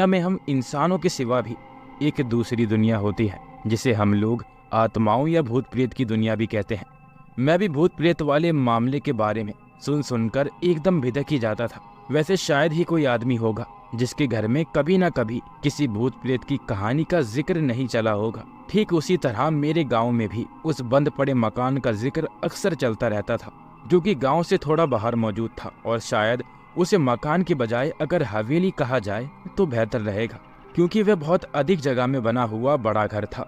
दुनिया में हम इंसानों के सिवा भी एक दूसरी दुनिया होती है, जिसे हम लोग आत्माओं या भूत प्रेत की दुनिया भी कहते हैं। मैं भी भूत प्रेत वाले मामले के बारे में सुनकर एकदम भिदक ही जाता था। वैसे शायद ही कोई आदमी होगा जिसके घर में कभी ना कभी किसी भूत प्रेत की कहानी का जिक्र नहीं चला होगा। ठीक उसी तरह मेरे गांव में भी उस बंद पड़े मकान का जिक्र अक्सर चलता रहता था, जो कि गांव से थोड़ा बाहर मौजूद था। और शायद उसे मकान के बजाय अगर हवेली कहा जाए तो बेहतर रहेगा, क्योंकि वह बहुत अधिक जगह में बना हुआ बड़ा घर था,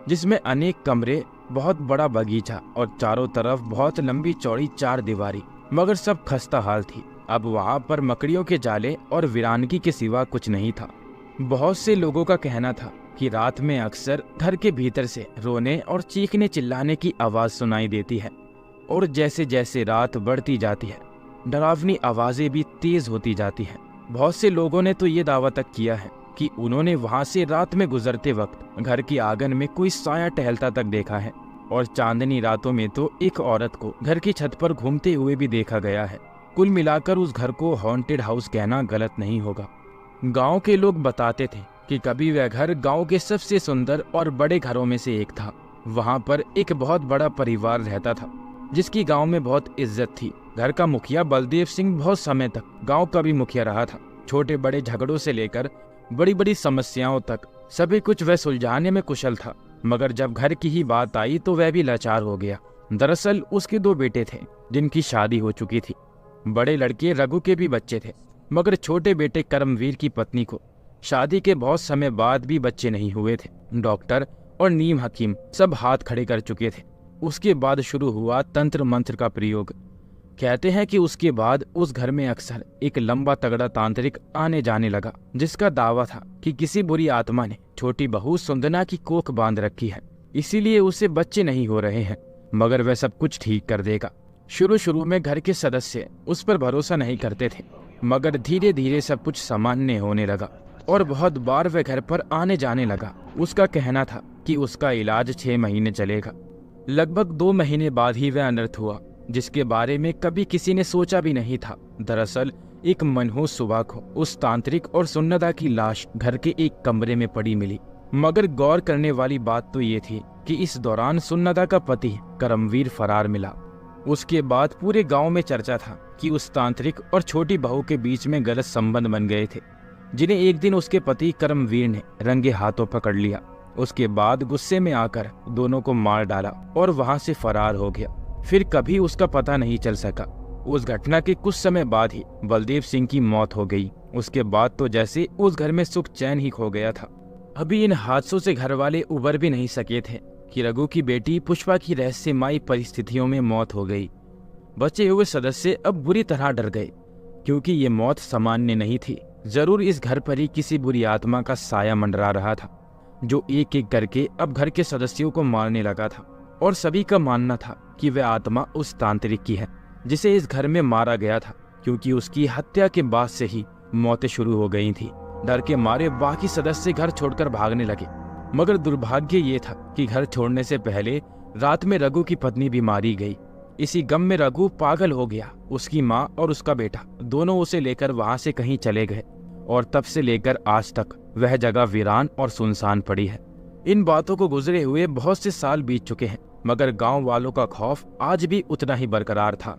जिसमें अनेक कमरे, बहुत बड़ा बगीचा और चारों तरफ बहुत लंबी चौड़ी चार दीवारी, मगर सब खस्ता हाल थी। अब वहाँ पर मकड़ियों के जाले और वीरानगी के सिवा कुछ नहीं था। बहुत से लोगों का कहना था कि रात में अक्सर घर के भीतर से रोने और चीखने चिल्लाने की आवाज सुनाई देती है, और जैसे जैसे रात बढ़ती जाती है डरावनी आवाजें भी तेज होती जाती हैं। बहुत से लोगों ने तो ये दावा तक किया है कि उन्होंने वहां से रात में गुजरते वक्त घर की आंगन में कोई साया टहलता तक देखा है, और चांदनी रातों में तो एक औरत को घर की छत पर घूमते हुए भी देखा गया है। कुल मिलाकर उस घर को हॉन्टेड हाउस कहना गलत नहीं होगा। गांव के लोग बताते थे कि कभी वह घर गांव के सबसे सुंदर और बड़े घरों में से एक था। वहां पर एक बहुत बड़ा परिवार रहता था, जिसकी गांव में बहुत इज्जत थी। घर का मुखिया बलदेव सिंह बहुत समय तक गांव का भी मुखिया रहा था। छोटे बड़े झगड़ों से लेकर बड़ी बड़ी समस्याओं तक सभी कुछ वह सुलझाने में कुशल था, मगर जब घर की ही बात आई तो वह भी लाचार हो गया। दरअसल उसके दो बेटे थे जिनकी शादी हो चुकी थी। बड़े लड़के रघु के भी बच्चे थे, मगर छोटे बेटे कर्मवीर की पत्नी को शादी के बहुत समय बाद भी बच्चे नहीं हुए थे। डॉक्टर और नीम हकीम सब हाथ खड़े कर चुके थे। उसके बाद शुरू हुआ तंत्र मंत्र का प्रयोग। कहते हैं कि उसके बाद उस घर में अक्सर एक लंबा तगड़ा तांत्रिक आने जाने लगा, जिसका दावा था कि किसी बुरी आत्मा ने छोटी बहू सुंदना की कोख बांध रखी है, इसीलिए उसे बच्चे नहीं हो रहे हैं, मगर वह सब कुछ ठीक कर देगा। शुरू में घर के सदस्य उस पर भरोसा नहीं करते थे, मगर धीरे धीरे सब कुछ सामान्य होने लगा और बहुत बार वह घर पर आने जाने लगा। उसका कहना था कि उसका इलाज 6 महीने चलेगा। लगभग 2 महीने बाद ही वह अनर्थ हुआ, जिसके बारे में कभी किसी ने सोचा भी नहीं था। दरअसल एक मनहूस सुबह को उस तांत्रिक और सुन्नदा की लाश घर के एक कमरे में पड़ी मिली। मगर गौर करने वाली बात तो ये थी कि इस दौरान सुन्नदा का पति कर्मवीर फरार मिला। उसके बाद पूरे गांव में चर्चा था कि उस तांत्रिक और छोटी बहू के बीच में गलत संबंध बन गए थे, जिन्हें एक दिन उसके पति कर्मवीर ने रंगे हाथों पकड़ लिया। उसके बाद गुस्से में आकर दोनों को मार डाला और वहां से फरार हो गया। फिर कभी उसका पता नहीं चल सका। उस घटना के कुछ समय बाद ही बलदेव सिंह की मौत हो गई। उसके बाद तो जैसे उस घर में सुख चैन ही खो गया था। अभी इन हादसों से घर वाले उबर भी नहीं सके थे कि रघु की बेटी पुष्पा की रहस्यमयी परिस्थितियों में मौत हो गई। बचे हुए सदस्य अब बुरी तरह डर गए, क्योंकि ये मौत सामान्य नहीं थी। जरूर इस घर पर ही किसी बुरी आत्मा का साया मंडरा रहा था, जो एक एक करके अब घर के सदस्यों को मारने लगा था। और सभी का मानना था कि वह आत्मा उस तांत्रिक की है, जिसे इस घर में मारा गया था, क्योंकि उसकी हत्या के बाद से ही मौतें शुरू हो गई थी। डर के मारे बाकी सदस्य घर छोड़कर भागने लगे, मगर दुर्भाग्य ये था कि घर छोड़ने से पहले रात में रघु की पत्नी भी मारी गई। इसी गम में रघु पागल हो गया। उसकी माँ और उसका बेटा दोनों उसे लेकर वहां से कहीं चले गए, और तब से लेकर आज तक वह जगह वीरान और सुनसान पड़ी है। इन बातों को गुजरे हुए बहुत से साल बीत चुके हैं, मगर गांव वालों का खौफ आज भी उतना ही बरकरार था।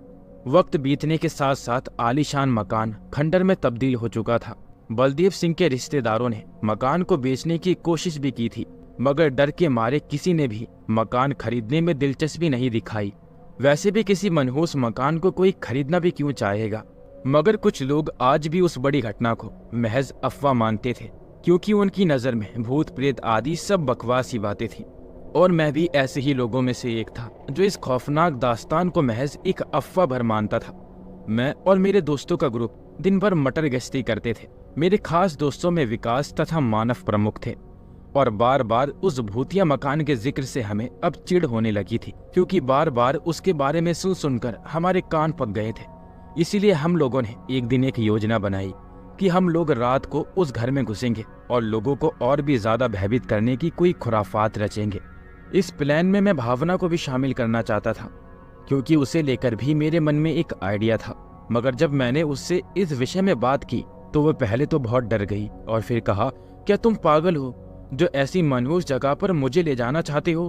वक्त बीतने के साथ साथ आलीशान मकान खंडर में तब्दील हो चुका था। बलदेव सिंह के रिश्तेदारों ने मकान को बेचने की कोशिश भी की थी, मगर डर के मारे किसी ने भी मकान खरीदने में दिलचस्पी नहीं दिखाई। वैसे भी किसी मनहूस मकान को कोई खरीदना भी क्यों चाहेगा। मगर कुछ लोग आज भी उस बड़ी घटना को महज अफवाह मानते थे, क्योंकि उनकी नजर में भूत प्रेत आदि सब बकवास ही बातें थी। और मैं भी ऐसे ही लोगों में से एक था जो इस खौफनाक दास्तान को महज एक अफवाह भर मानता था। मैं और मेरे दोस्तों का ग्रुप दिन भर मटर गश्ती करते थे। मेरे खास दोस्तों में विकास तथा मानव प्रमुख थे, और बार बार उस भूतिया मकान के जिक्र से हमें अब चिढ़ होने लगी थी, क्योंकि बार बार उसके बारे में सुनकर हमारे कान पक गए थे। इसीलिए हम लोगों ने एक दिन एक योजना बनाई कि हम लोग रात को उस घर में घुसेंगे और लोगों को और भी ज्यादा भयभीत करने की कोई खुराफात रचेंगे। इस प्लान में मैं भावना को भी शामिल करना चाहता था, क्योंकि उसे लेकर भी मेरे मन में एक आइडिया था। मगर जब मैंने उससे इस विषय में बात की तो वह पहले तो बहुत डर गई और फिर कहा, क्या तुम पागल हो जो ऐसी मनहूस जगह पर मुझे ले जाना चाहते हो?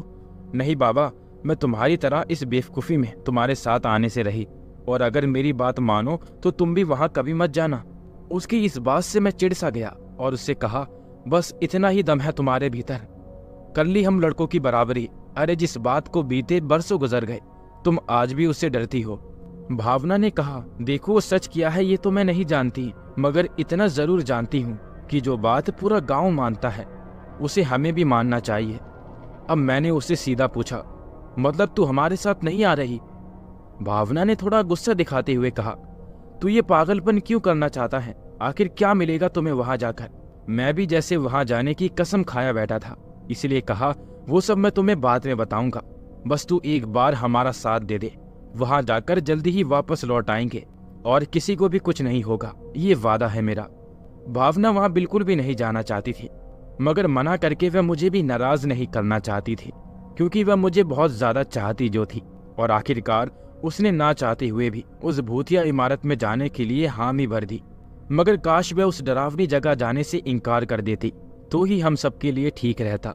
नहीं बाबा, मैं तुम्हारी तरह इस बेवकूफ़ी में तुम्हारे साथ आने से रही, और अगर मेरी बात मानो तो तुम भी वहां कभी मत जाना। उसकी इस बात से मैं चिढ़ सा गया और उससे कहा, बस इतना ही दम है तुम्हारे भीतर, कर ली हम लड़कों की बराबरी। अरे जिस बात को बीते बरसों गुजर गए, तुम आज भी उससे डरती हो। भावना ने कहा, देखो वो सच किया है ये तो मैं नहीं जानती, मगर इतना जरूर जानती हूँ कि जो बात पूरा गांव मानता है उसे हमें भी मानना चाहिए। अब मैंने उससे सीधा पूछा, मतलब तू हमारे साथ नहीं आ रही? भावना ने थोड़ा गुस्सा दिखाते हुए कहा, तू ये पागलपन क्यों करना चाहता है? आखिर क्या मिलेगा तुम्हें वहां जाकर? मैं भी जैसे वहां जाने की कसम खाया बैठा था, इसलिए कहा वो सब मैं तुम्हें बाद में बताऊंगा, बस तू एक बार हमारा साथ दे दे। वहां जाकर जल्दी ही वापस लौट आएंगे और किसी को भी कुछ नहीं होगा, ये वादा है मेरा। भावना वहां बिल्कुल भी नहीं जाना चाहती थी, मगर मना करके वह मुझे भी नाराज नहीं करना चाहती थी, क्योंकि वह मुझे बहुत ज्यादा चाहती जो थी। और आखिरकार उसने ना चाहते हुए भी उस भूतिया इमारत में जाने के लिए हामी भर दी। मगर काश वह उस डरावनी जगह जाने से इनकार कर देती तो ही हम सबके लिए ठीक रहता।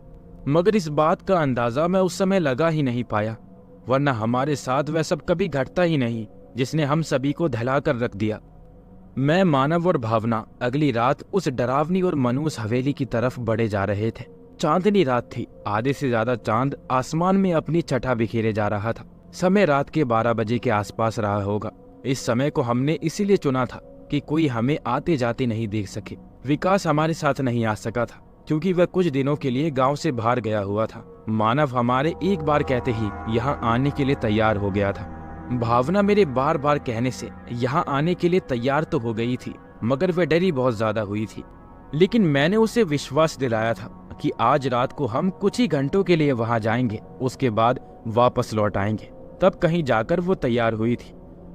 मगर इस बात का अंदाजा मैं उस समय लगा ही नहीं पाया, वरना हमारे साथ वह सब कभी घटता ही नहीं जिसने हम सभी को दहला कर रख दिया। मैं, मानव और भावना अगली रात उस डरावनी और मनहूस हवेली की तरफ बढ़े जा रहे थे। चांदनी रात थी, आधे से ज्यादा चांद आसमान में अपनी छठा बिखेरे जा रहा था। समय रात के 12 बजे के आसपास रहा होगा। इस समय को हमने इसीलिए चुना था कि कोई हमें आते जाते नहीं देख सके। विकास हमारे साथ नहीं आ सका था क्योंकि वह कुछ दिनों के लिए गांव से बाहर गया हुआ था। मानव हमारे एक बार कहते ही यहाँ आने के लिए तैयार हो गया था। भावना मेरे बार बार कहने से यहाँ आने के लिए तैयार तो हो गई थी, मगर वह डरी बहुत ज्यादा हुई थी। लेकिन मैंने उसे विश्वास दिलाया था कि आज रात को हम कुछ ही घंटों के लिए वहां जाएंगे, उसके बाद वापस लौट आएंगे। तब कहीं जाकर वो तैयार हुई थी।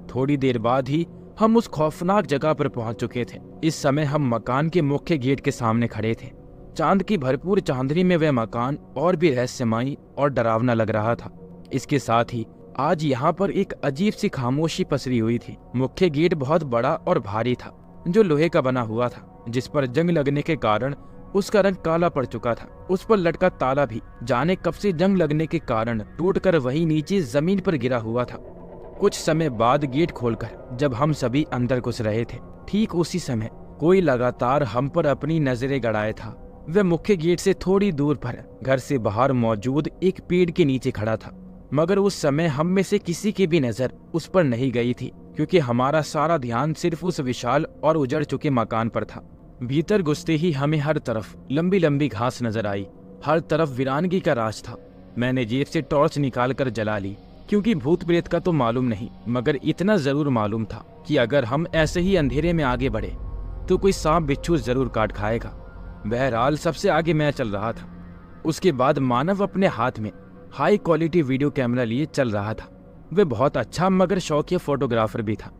थोड़ी देर बाद ही हम उस खौफनाक जगह पर पहुंच चुके थे। इस समय हम मकान के मुख्य गेट के सामने खड़े थे। चांद की भरपूर चांदनी में वह मकान और भी रहस्यमयी और डरावना लग रहा था। इसके साथ ही आज यहाँ पर एक अजीब सी खामोशी पसरी हुई थी। मुख्य गेट बहुत बड़ा और भारी था, जो लोहे का बना हुआ था, जिस पर जंग लगने के कारण उसका रंग काला पड़ चुका था। उस पर लटका ताला भी जाने कब से जंग लगने के कारण टूटकर वही नीचे जमीन पर गिरा हुआ था। कुछ समय बाद गेट खोलकर जब हम सभी अंदर घुस रहे थे, ठीक उसी समय कोई लगातार हम पर अपनी नजरें गड़ाए था। वह मुख्य गेट से थोड़ी दूर पर घर से बाहर मौजूद एक पेड़ के नीचे खड़ा था, मगर उस समय हम में से किसी की भी नजर उस पर नहीं गई थी, क्योंकि हमारा सारा ध्यान सिर्फ उस विशाल और उजड़ चुके मकान पर था। भीतर घुसते ही हमें हर तरफ लंबी लंबी घास नजर आई, हर तरफ वीरानगी का राज था। मैंने जेब से टॉर्च निकालकर जला ली, क्योंकि भूत प्रेत का तो मालूम नहीं, मगर इतना जरूर मालूम था कि अगर हम ऐसे ही अंधेरे में आगे बढ़े तो कोई सांप बिच्छू जरूर काट खाएगा। बहरहाल सबसे आगे मैं चल रहा था। उसके बाद मानव अपने हाथ में हाई क्वालिटी वीडियो कैमरा लिए चल रहा था। वह बहुत अच्छा मगर शौकिया फोटोग्राफर भी था।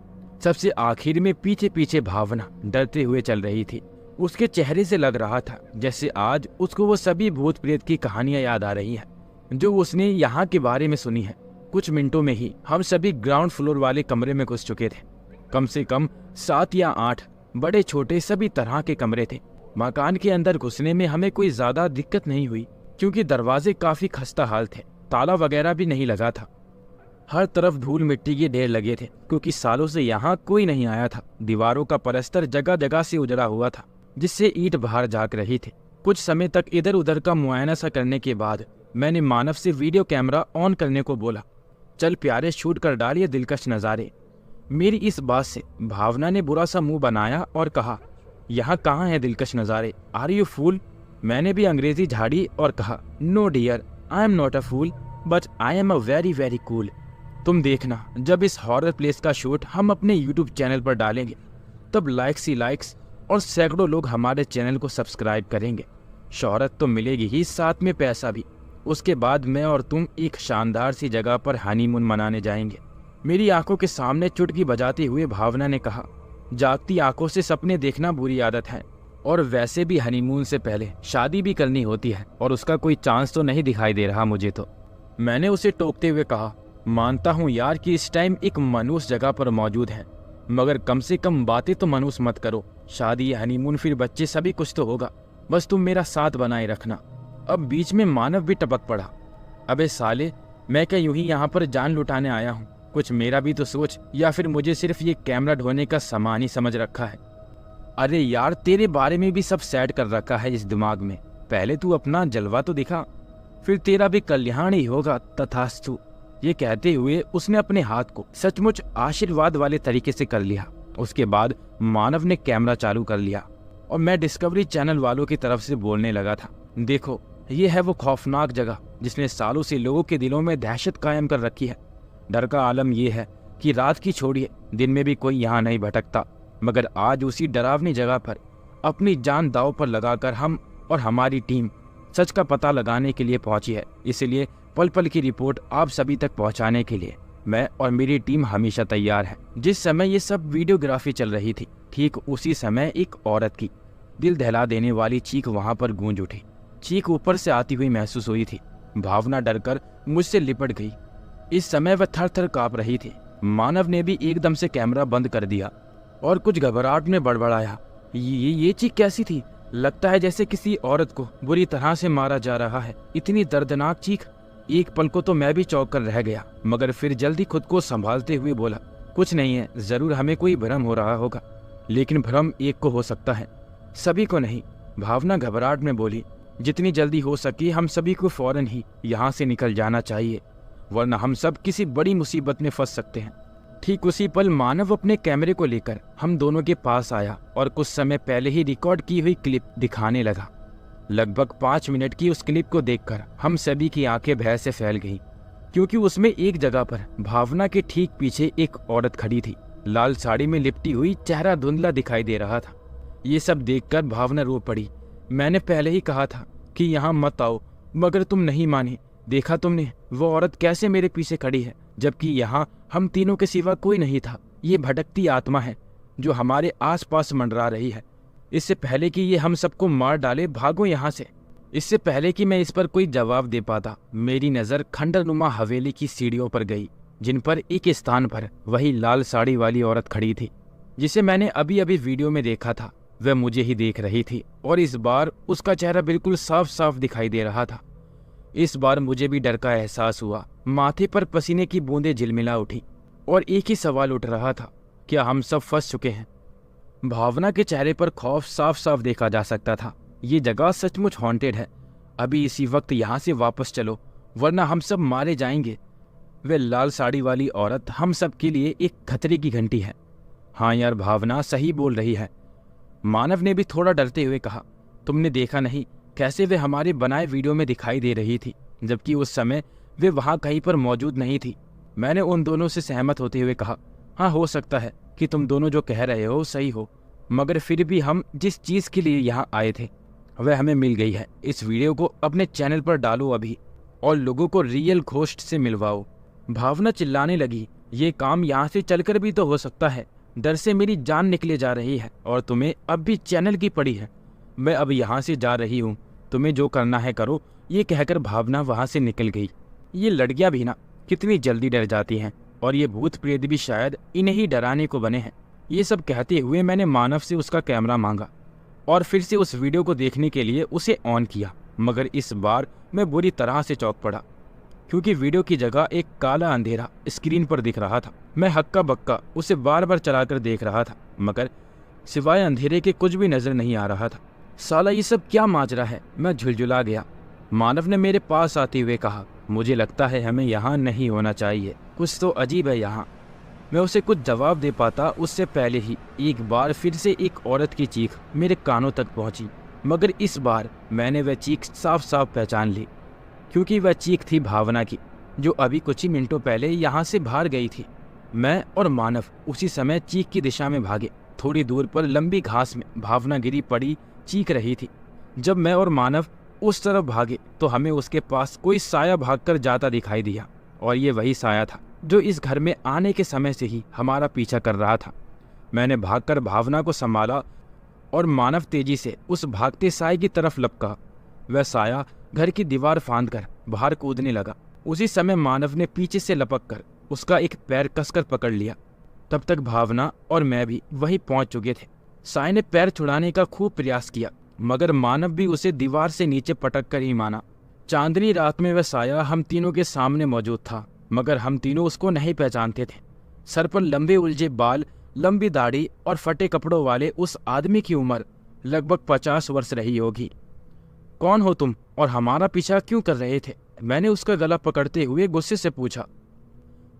सबसे आखिर में पीछे पीछे भावना डरते हुए चल रही थी। उसके चेहरे से लग रहा था जैसे आज उसको वो सभी भूत प्रेत की कहानियां याद आ रही हैं जो उसने यहाँ के बारे में सुनी है। कुछ मिनटों में ही हम सभी ग्राउंड फ्लोर वाले कमरे में घुस चुके थे। कम से कम 7 या 8 बड़े छोटे सभी तरह के कमरे थे। मकान के अंदर घुसने में हमें कोई ज्यादा दिक्कत नहीं हुई, क्योंकि दरवाजे काफी खस्ता हाल थे, ताला वगैरह भी नहीं लगा था। हर तरफ धूल मिट्टी के ढेर लगे थे, क्योंकि सालों से यहाँ कोई नहीं आया था। दीवारों का पलस्तर जगह जगह से उजड़ा हुआ था, जिससे ईंट बाहर झाँक रही थी। कुछ समय तक इधर उधर का मुआयना सा करने के बाद मैंने मानव से वीडियो कैमरा ऑन करने को बोला। चल प्यारे, शूट कर डाल ये दिलकश नज़ारे। मेरी इस बात से भावना ने बुरा सा मुंह बनाया और कहा, यहाँ कहाँ है दिलकश नज़ारे, आर यू फूल? मैंने भी अंग्रेजी झाड़ी और कहा, no dear, I am not a fool but I am a very very cool. तुम देखना, जब इस हॉरर प्लेस का शूट हम अपने यूट्यूब चैनल पर डालेंगे तब लाइक्स ही लाइक्स और सैकड़ों लोग हमारे चैनल को सब्सक्राइब करेंगे। शोहरत तो मिलेगी ही, साथ में पैसा भी। उसके बाद मैं और तुम एक शानदार सी जगह पर हनीमून मनाने जाएंगे। मेरी आंखों के सामने चुटकी बजाते हुए भावना ने कहा, जागती आंखों से सपने देखना बुरी आदत है, और वैसे भी हनीमून से पहले शादी भी करनी होती है, और उसका कोई चांस तो नहीं दिखाई दे रहा मुझे तो। मैंने उसे टोकते हुए कहा, मानता हूँ यार कि इस टाइम एक मनहूस जगह पर मौजूद है, मगर कम से कम बातें तो मनहूस मत करो। शादी, हनीमून, फिर बच्चे, सभी कुछ तो होगा, बस तुम मेरा साथ बनाए रखना। अब बीच में मानव भी टपक पड़ा। अबे साले, मैं क्या यूं ही यहाँ पर जान लुटाने आया हूँ? कुछ मेरा भी तो सोच, या फिर मुझे सिर्फ ये कैमरा ढोने का सामान ही समझ रखा है? अरे यार, तेरे बारे में भी सब सेट कर रखा है इस दिमाग में। पहले तू अपना जलवा तो दिखा, फिर तेरा भी कल्याण ही होगा, तथास्तु। ये कहते हुए उसने अपने हाथ को सचमुच आशीर्वाद वाले तरीके से कर लिया। उसके बाद मानव ने कैमरा चालू कर लिया और मैं डिस्कवरी चैनल वालों की तरफ से बोलने लगा था, देखो, ये है वो खौफनाक जगह जिसने सालों से लोगों के दिलों में दहशत कायम कर रखी है। डर का आलम यह है कि रात की छोड़िए, दिन में भी कोई यहाँ नहीं भटकता, मगर आज उसी डरावनी जगह पर अपनी जान दांव पर लगाकर हम और हमारी टीम सच का पता लगाने के लिए पहुंची है। इसलिए पल पल की रिपोर्ट आप सभी तक पहुंचाने के लिए मैं और मेरी टीम हमेशा तैयार है। जिस समय ये सब वीडियोग्राफी चल रही थी, ठीक उसी समय एक औरत की दिल दहला देने वाली चीख वहां पर गूंज उठी। चीख ऊपर से आती हुई महसूस हुई थी। भावना डरकर मुझसे लिपट गई। इस समय वह थर थर कांप रही थी। मानव ने भी एकदम से कैमरा बंद कर दिया और कुछ घबराहट में बड़बड़ाया, ये चीख कैसी थी? लगता है जैसे किसी औरत को बुरी तरह से मारा जा रहा है। इतनी दर्दनाक चीख। एक पल को तो मैं भी चौंक कर रह गया, मगर फिर जल्दी खुद को संभालते हुए बोला, कुछ नहीं है, जरूर हमें कोई भ्रम हो रहा होगा, लेकिन भ्रम एक को हो सकता है, सभी को नहीं। भावना घबराहट में बोली, जितनी जल्दी हो सके हम सभी को फौरन ही यहाँ से निकल जाना चाहिए, वरना हम सब किसी बड़ी मुसीबत में फंस सकते हैं। ठीक उसी पल मानव अपने कैमरे को लेकर हम दोनों के पास आया और कुछ समय पहले ही रिकॉर्ड की हुई क्लिप दिखाने लगा। लगभग 5 मिनट की उस क्लिप को देखकर हम सभी की आंखें भय से फैल गईं, क्योंकि उसमें एक जगह पर भावना के ठीक पीछे एक औरत खड़ी थी। लाल साड़ी में लिपटी हुई, चेहरा धुंधला दिखाई दे रहा था। ये सब देखकर भावना रो पड़ी। मैंने पहले ही कहा था कि यहाँ मत आओ, मगर तुम नहीं माने। देखा तुमने वो औरत कैसे मेरे पीछे खड़ी है, जबकि यहाँ हम तीनों के सिवा कोई नहीं था। ये भटकती आत्मा है जो हमारे आसपास मंडरा रही है। इससे पहले कि ये हम सबको मार डाले, भागो यहाँ से। इससे पहले कि मैं इस पर कोई जवाब दे पाता, मेरी नज़र खंडरनुमा हवेली की सीढ़ियों पर गई, जिन पर एक स्थान पर वही लाल साड़ी वाली औरत खड़ी थी, जिसे मैंने अभी अभी वीडियो में देखा था। वह मुझे ही देख रही थी और इस बार उसका चेहरा बिल्कुल साफ साफ दिखाई दे रहा था। इस बार मुझे भी डर का एहसास हुआ। माथे पर पसीने की बूंदें झिलमिला उठी और एक ही सवाल उठ रहा था, क्या हम सब फंस चुके हैं? भावना के चेहरे पर खौफ साफ साफ देखा जा सकता था। ये जगह सचमुच हॉन्टेड है। अभी इसी वक्त यहाँ से वापस चलो, वरना हम सब मारे जाएंगे। वह लाल साड़ी वाली औरत हम सब के लिए एक खतरे की घंटी है। हाँ यार, भावना सही बोल रही है। मानव ने भी थोड़ा डरते हुए कहा, तुमने देखा नहीं कैसे वे हमारे बनाए वीडियो में दिखाई दे रही थी, जबकि उस समय वे वहाँ कहीं पर मौजूद नहीं थी। मैंने उन दोनों से सहमत होते हुए कहा, हाँ, हो सकता है कि तुम दोनों जो कह रहे हो सही हो, मगर फिर भी हम जिस चीज़ के लिए यहाँ आए थे वह हमें मिल गई है। इस वीडियो को अपने चैनल पर डालो अभी और लोगों को रियल घोस्ट से मिलवाओ। भावना चिल्लाने लगी, ये काम यहाँ से चलकर भी तो हो सकता है। डर से मेरी जान निकले जा रही है और तुम्हें अब भी चैनल की पड़ी है। मैं अब यहाँ से जा रही हूँ, तुम्हें जो करना है करो। ये कहकर भावना वहाँ से निकल गई। ये लड़कियाँ भी ना कितनी जल्दी डर जाती हैं, और ये भूत प्रेत भी शायद इन्हें ही डराने को बने हैं। ये सब कहते हुए मैंने मानव से उसका कैमरा मांगा और फिर से उस वीडियो को देखने के लिए उसे ऑन किया, मगर इस बार मैं बुरी तरह से चौंक पड़ा, क्योंकि वीडियो की जगह एक काला अंधेरा स्क्रीन पर दिख रहा था। मैं हक्का बक्का उसे बार बार चलाकर देख रहा था, मगर सिवाय अंधेरे के कुछ भी नजर नहीं आ रहा था। साला ये सब क्या माजरा है? मैं झुलझुला गया। मानव ने मेरे पास आते हुए कहा, मुझे लगता है हमें यहाँ नहीं होना चाहिए, कुछ तो अजीब है यहाँ। मैं उसे कुछ जवाब दे पाता उससे पहले ही एक बार फिर से एक औरत की चीख मेरे कानों तक पहुंची, मगर इस बार मैंने वह चीख साफ साफ पहचान ली, क्योंकि वह चीख थी भावना की, जो अभी कुछ ही मिनटों पहले यहाँ से बाहर गई थी। मैं और मानव उसी समय चीख की दिशा में भागे। थोड़ी दूर पर लंबी घास में भावना गिरी पड़ी चीख रही थी। जब मैं और मानव उस तरफ भागे तो हमें उसके पास कोई साया भागकर जाता दिखाई दिया, और ये वही साया था जो इस घर में आने के समय से ही हमारा पीछा कर रहा था। मैंने भागकर भावना को संभाला और मानव तेजी से उस भागते साए की तरफ लपका। वह साया घर की दीवार फांदकर बाहर कूदने लगा। उसी समय मानव ने पीछे से लपककर उसका एक पैर कसकर पकड़ लिया। तब तक भावना और मैं भी वहीं पहुंच चुके थे। साय ने पैर छुड़ाने का खूब प्रयास किया, मगर मानव भी उसे दीवार से नीचे पटक कर ही माना। चांदनी रात में वह साया हम तीनों के सामने मौजूद था, मगर हम तीनों उसको नहीं पहचानते थे। सर पर लंबे उलझे बाल, लंबी दाढ़ी और फटे कपड़ों वाले उस आदमी की उम्र लगभग 50 वर्ष रही होगी। कौन हो तुम और हमारा पीछा क्यों कर रहे थे? मैंने उसका गला पकड़ते हुए गुस्से से पूछा।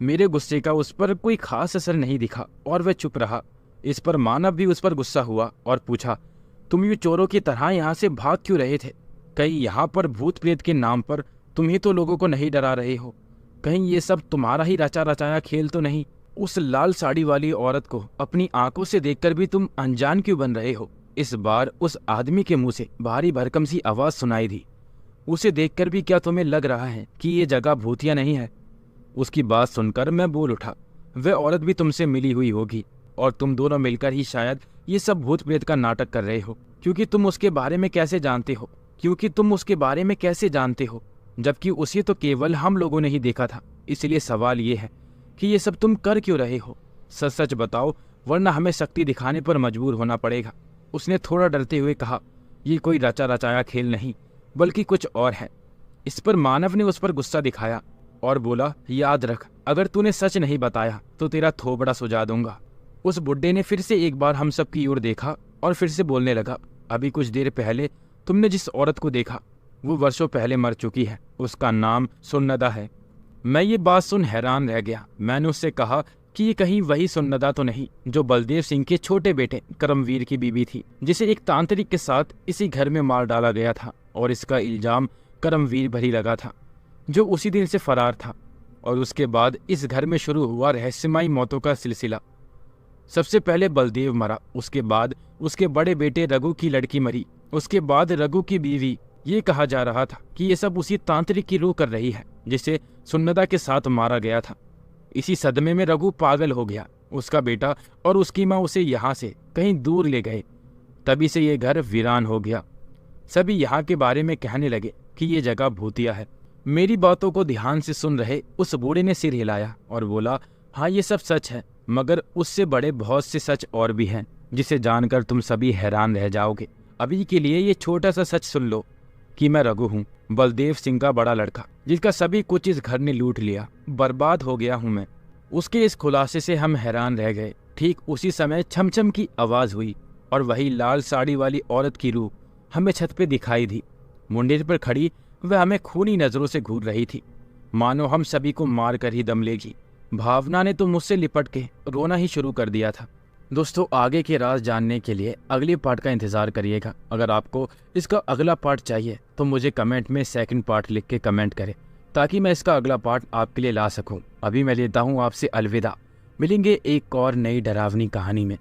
मेरे गुस्से का उस पर कोई खास असर नहीं दिखा और वह चुप रहा। इस पर मानव भी उस पर गुस्सा हुआ और पूछा, तुम यूं चोरों की तरह यहाँ से भाग क्यों रहे थे? कहीं यहाँ पर भूत प्रेत के नाम पर तुम ही तो लोगों को नहीं डरा रहे हो? कहीं ये सब तुम्हारा ही रचा रचाया खेल तो नहीं? उस लाल साड़ी वाली औरत को अपनी आंखों से देखकर भी तुम अनजान क्यों बन रहे हो? इस बार उस आदमी के मुंह से भारी भरकम सी आवाज सुनाई दी। उसे देखकर भी क्या तुम्हें लग रहा है कि ये जगह भूतिया नहीं है? उसकी बात सुनकर मैं बोल उठा, वह औरत भी तुमसे मिली हुई होगी और तुम दोनों मिलकर ही शायद ये सब भूत प्रेत का नाटक कर रहे हो। क्योंकि तुम उसके बारे में कैसे जानते हो? जबकि उसे तो केवल हम लोगों ने ही देखा था। इसलिए सवाल ये है कि ये सब तुम कर क्यों रहे हो? सच सच बताओ, वरना हमें शक्ति दिखाने पर मजबूर होना पड़ेगा। उसने थोड़ा डरते हुए कहा। ये कोई रचा रचाया खेल नहीं, बल्कि कुछ और है। इस पर मानव ने उस पर गुस्सा दिखाया और बोला, याद रख, अगर तूने सच नहीं बताया तो तेरा थोबड़ा सुझा दूंगा। उस बुड्ढे ने फिर से एक बार हम सब की ओर देखा और फिर से बोलने लगा, अभी कुछ देर पहले तुमने जिस औरत को देखा वो वर्षों पहले मर चुकी है। उसका नाम सुन्नदा है। मैं ये बात सुन हैरान रह गया। मैंने उससे कहा कि ये कहीं वही सुन्नदा तो नहीं जो बलदेव सिंह के छोटे बेटे करमवीर की बीवी थी, जिसे एक तांत्रिक के साथ इसी घर में मार डाला गया था और इसका इल्जाम करमवीर पर ही लगा था, जो उसी दिन से फरार था। और उसके बाद इस घर में शुरू हुआ रहस्यमयी मौतों का सिलसिला। सबसे पहले बलदेव मरा, उसके बाद उसके बड़े बेटे रघु की लड़की मरी, उसके बाद रघु की बीवी। ये कहा जा रहा था कि ये सब उसी तांत्रिक की रूह कर रही है जिसे सुन्नदा के साथ मारा गया था। इसी सदमे में रघु पागल हो गया। उसका बेटा और उसकी माँ उसे यहाँ से कहीं दूर ले गए। तभी से ये घर वीरान हो गया। सभी यहाँ के बारे में कहने लगे कि ये जगह भूतिया है। मेरी बातों को ध्यान से सुन रहे उस बूढ़े ने सिर हिलाया और बोला, हाँ ये सब सच है, मगर उससे बड़े बहुत से सच और भी हैं जिसे जानकर तुम सभी हैरान रह जाओगे। अभी के लिए ये छोटा सा सच सुन लो कि मैं रघु हूँ, बलदेव सिंह का बड़ा लड़का, जिसका सभी कुछ इस घर ने लूट लिया। बर्बाद हो गया हूँ मैं। उसके इस खुलासे से हम हैरान रह गए। ठीक उसी समय छमछम की आवाज हुई और वही लाल साड़ी वाली औरत की रूह हमें छत पे दिखाई दी। मुंडेर पर खड़ी वह हमें खूनी नजरों से घूर रही थी, मानो हम सभी को मार कर ही दम लेगी। भावना ने तो मुझसे लिपट के रोना ही शुरू कर दिया था। दोस्तों, आगे के राज जानने के लिए अगले पार्ट का इंतजार करिएगा। अगर आपको इसका अगला पार्ट चाहिए तो मुझे कमेंट में सेकंड पार्ट लिख के कमेंट करें, ताकि मैं इसका अगला पार्ट आपके लिए ला सकूं। अभी मैं लेता हूं आपसे अलविदा। मिलेंगे एक और नई डरावनी कहानी में।